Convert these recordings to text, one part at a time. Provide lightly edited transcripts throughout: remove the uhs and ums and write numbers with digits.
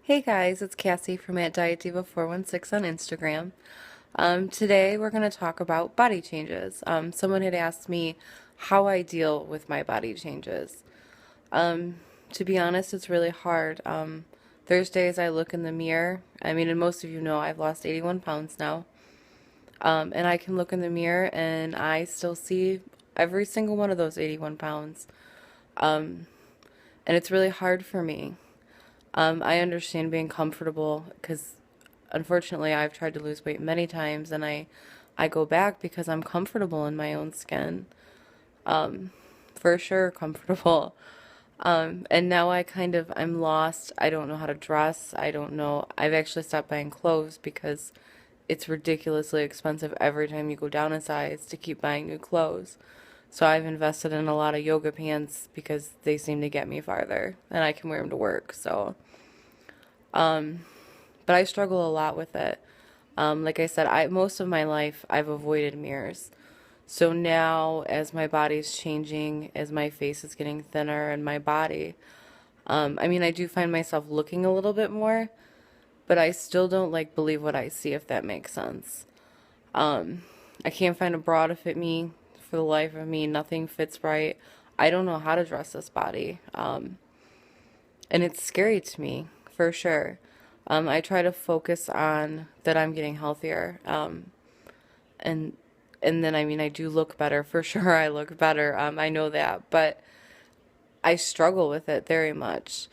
Hey guys, it's Cassie from @DietDiva416 on Instagram. Today we're going to talk about body changes. Someone had asked me how I deal with my body changes. Um, to be honest, it's really hard. There's days I look in the mirror. I mean, and most of you know I've lost 81 pounds now. And I can look in the mirror and I still see every single one of those 81 pounds. Um, and it's really hard for me. I understand being comfortable because unfortunately I've tried to lose weight many times and I go back because I'm comfortable in my own skin. For sure comfortable. And now I'm lost. I don't know how to dress. I don't know. I've actually stopped buying clothes because it's ridiculously expensive every time you go down a size to keep buying new clothes. So I've invested in a lot of yoga pants because they seem to get me farther and I can wear them to work. But I struggle a lot with it. Like I said, I most of my life I've avoided mirrors. So now, as my body's changing, as my face is getting thinner and my body, I mean, I do find myself looking a little bit more, but I still don't like believe what I see, if that makes sense. I can't find a bra to fit me for the life of me. Nothing fits right. I don't know how to dress this body. And it's scary to me, for sure. I try to focus on that I'm getting healthier. And and then I mean I do look better for sure. I look better. I know that, but I struggle with it very much.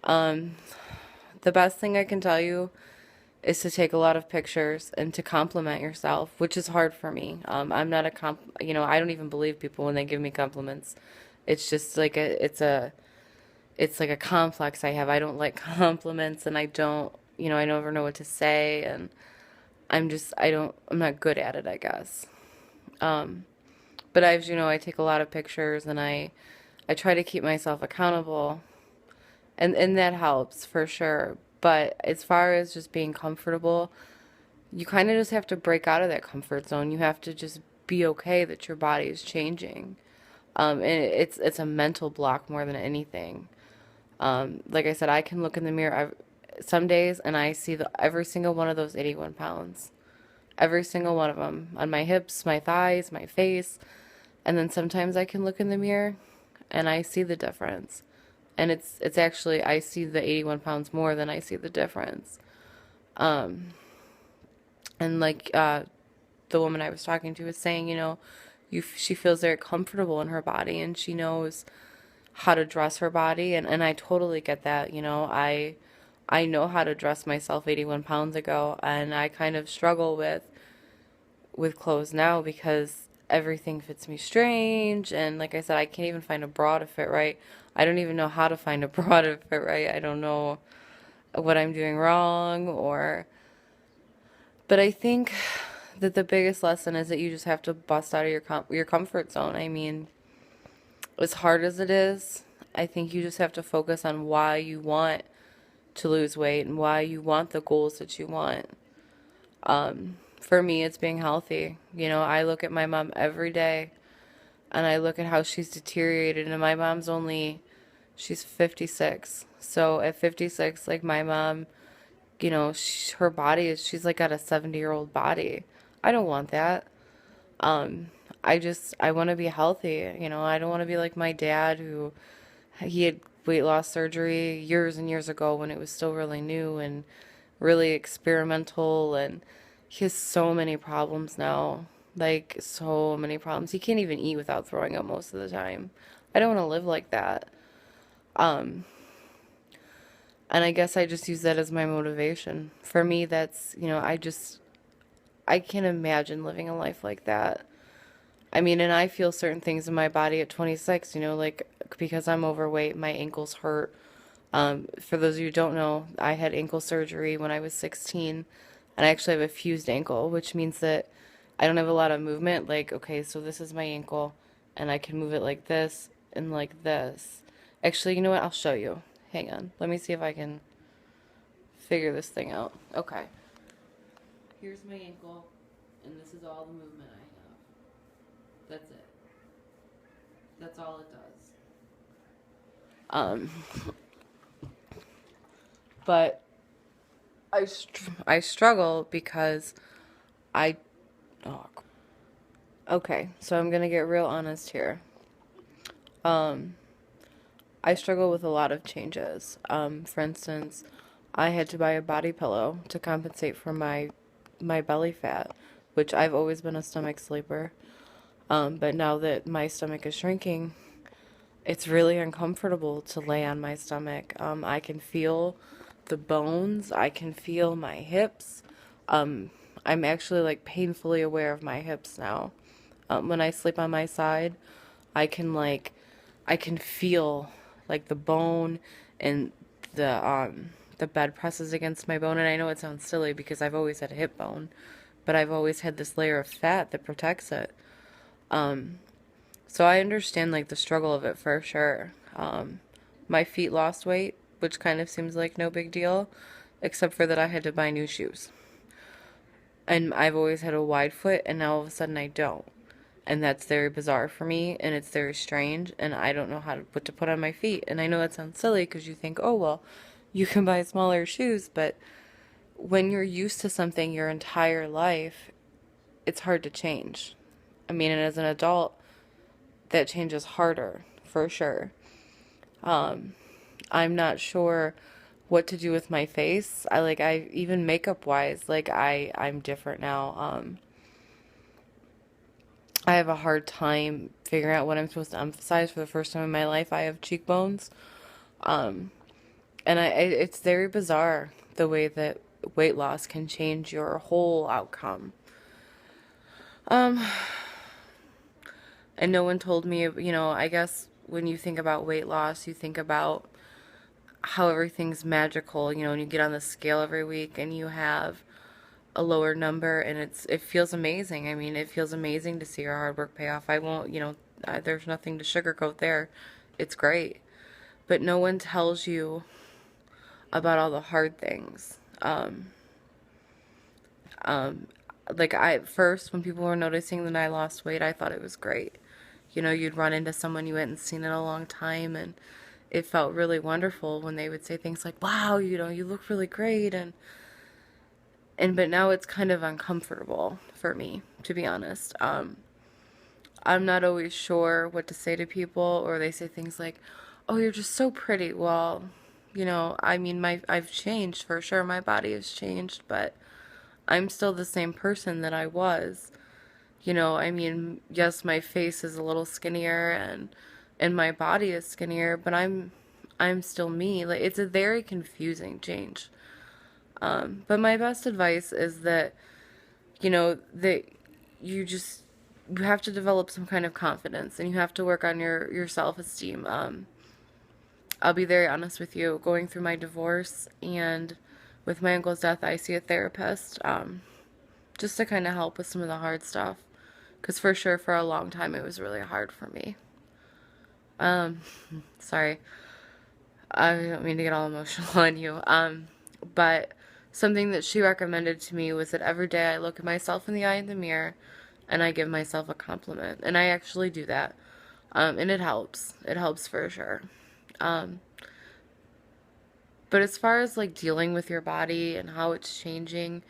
Um, the best thing I can tell you is to take a lot of pictures and to compliment yourself, which is hard for me. I'm not a I don't even believe people when they give me compliments. It's just like it's like a complex I have. I don't like compliments and I don't, I never know what to say and I'm not good at it, I guess. Um, but as you know, I take a lot of pictures and I try to keep myself accountable and that helps for sure. But as far as just being comfortable, you kind of just have to break out of that comfort zone. You have to just be okay that your body is changing. And it's a mental block more than anything. Like I said, I can look in the mirror some days and I see every single one of those 81 pounds. Every single one of them on my hips, my thighs, my face. And then sometimes I can look in the mirror and I see the difference. And it's actually, I see the 81 pounds more than I see the difference. Um, and like the woman I was talking to was saying, she feels very comfortable in her body and she knows how to dress her body. And I totally get that. I know how to dress myself 81 pounds ago and I kind of struggle with clothes now because everything fits me strange and like I said I can't even find a bra to fit right. I don't even know how to find a bra to fit right. I don't know what I'm doing wrong or but I think that the biggest lesson is that you just have to bust out of your comfort zone. I mean, as hard as it is, I think you just have to focus on why you want to lose weight and why you want the goals that you want. For me, it's being healthy. I look at my mom every day and I look at how she's deteriorated. And my mom's she's 56. So at 56, like my mom, her body she's like got a 70-year-old body. I don't want that. Um, I want to be healthy. I don't want to be like my dad who he had weight loss surgery years and years ago when it was still really new and really experimental and he has so many problems now. Like so many problems. He can't even eat without throwing up most of the time. I don't want to live like that. Um, and I guess I just use that as my motivation. For me, that's, I can't imagine living a life like that. I mean, and I feel certain things in my body at 26, like because I'm overweight, my ankles hurt. For those of you who don't know, I had ankle surgery when I was 16, and I actually have a fused ankle, which means that I don't have a lot of movement. Like, okay, so this is my ankle, and I can move it like this and like this. Actually, you know what? I'll show you. Hang on. Let me see if I can figure this thing out. Okay. Here's my ankle, and this is all the movement I have. That's it. That's all it does. Um, But I struggle because I, oh, okay, so I'm gonna get real honest here. Um, I struggle with a lot of changes. For instance, I had to buy a body pillow to compensate for my belly fat, which I've always been a stomach sleeper. But now that my stomach is shrinking, it's really uncomfortable to lay on my stomach. I can feel the bones. I can feel my hips. Um, I'm actually like painfully aware of my hips now. When I sleep on my side, I can like, I can feel like the bone and the bed presses against my bone. And I know it sounds silly because I've always had a hip bone, but I've always had this layer of fat that protects it. So I understand like the struggle of it for sure. My feet lost weight, which kind of seems like no big deal, except for that I had to buy new shoes. And I've always had a wide foot, and now all of a sudden I don't. And that's very bizarre for me, and it's very strange, and I don't know what to put on my feet. And I know that sounds silly because you think, oh, well, you can buy smaller shoes, but when you're used to something your entire life, it's hard to change. I mean, and as an adult, that change is harder, for sure. I'm not sure what to do with my face. I even makeup wise, I'm different now. I have a hard time figuring out what I'm supposed to emphasize. For the first time in my life, I have cheekbones. Um, and it's very bizarre the way that weight loss can change your whole outcome. Um, and no one told me, I guess when you think about weight loss, you think about how everything's magical, and you get on the scale every week and you have a lower number, and it feels amazing. I mean, it feels amazing to see your hard work pay off. I won't, there's nothing to sugarcoat there. It's great. But no one tells you about all the hard things. Um, like at first, when people were noticing that I lost weight, I thought it was great. You'd run into someone you hadn't seen in a long time, and it felt really wonderful when they would say things like, wow, you look really great, but now it's kind of uncomfortable for me, to be honest. I'm not always sure what to say to people, or they say things like, oh, you're just so pretty. Well, I mean, I've changed for sure. My body has changed, but I'm still the same person that I was. I mean, yes, my face is a little skinnier and my body is skinnier, but I'm still me. Like, it's a very confusing change. But my best advice is that, that you just, you have to develop some kind of confidence, and you have to work on your self-esteem. I'll be very honest with you, going through my divorce and with my uncle's death, I see a therapist, just to kind of help with some of the hard stuff. Because for sure, for a long time, it was really hard for me. Um, Sorry. I don't mean to get all emotional on you. But something that she recommended to me was that every day I look at myself in the eye in the mirror and I give myself a compliment. And I actually do that. And it helps. It helps for sure. Um, but as far as like dealing with your body and how it's changing,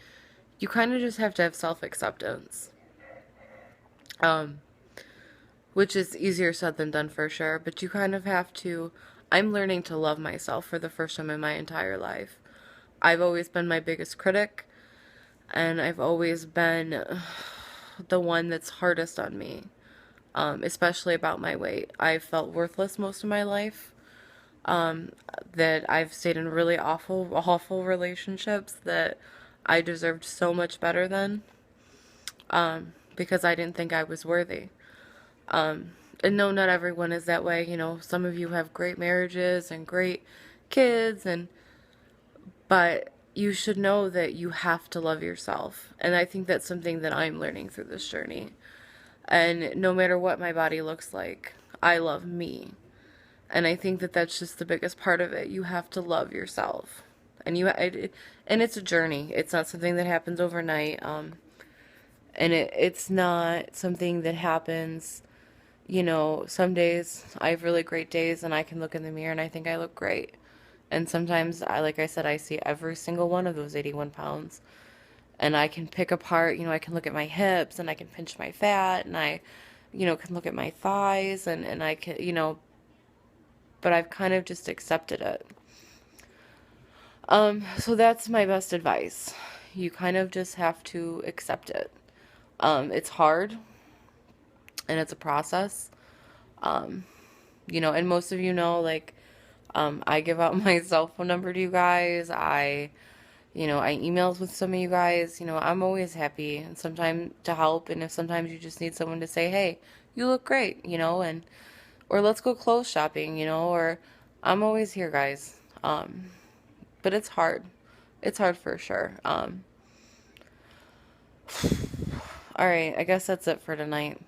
you kind of just have to have self-acceptance. Um, which is easier said than done for sure, but you kind of have to. I'm learning to love myself for the first time in my entire life. I've always been my biggest critic, and I've always been the one that's hardest on me, especially about my weight. I felt worthless most of my life, um, that I've stayed in really awful, awful relationships that I deserved so much better than, because I didn't think I was worthy. And no, not everyone is that way. Some of you have great marriages and great kids, but you should know that you have to love yourself. And I think that's something that I'm learning through this journey. And no matter what my body looks like, I love me. And I think that that's just the biggest part of it. You have to love yourself. And it's a journey. It's not something that happens overnight. And it's not something that happens, some days I have really great days and I can look in the mirror and I think I look great. And sometimes like I said, I see every single one of those 81 pounds. And I can pick apart, I can look at my hips and I can pinch my fat and I, can look at my thighs and I can, but I've kind of just accepted it. So that's my best advice. You kind of just have to accept it. It's hard and it's a process. Um, and most of like, I give out my cell phone number to you guys. I emails with some of you guys. I'm always happy and sometimes to help. And if sometimes you just need someone to say, hey, you look great, or let's go clothes shopping, or I'm always here, guys. But it's hard. It's hard for sure. All right, I guess that's it for tonight.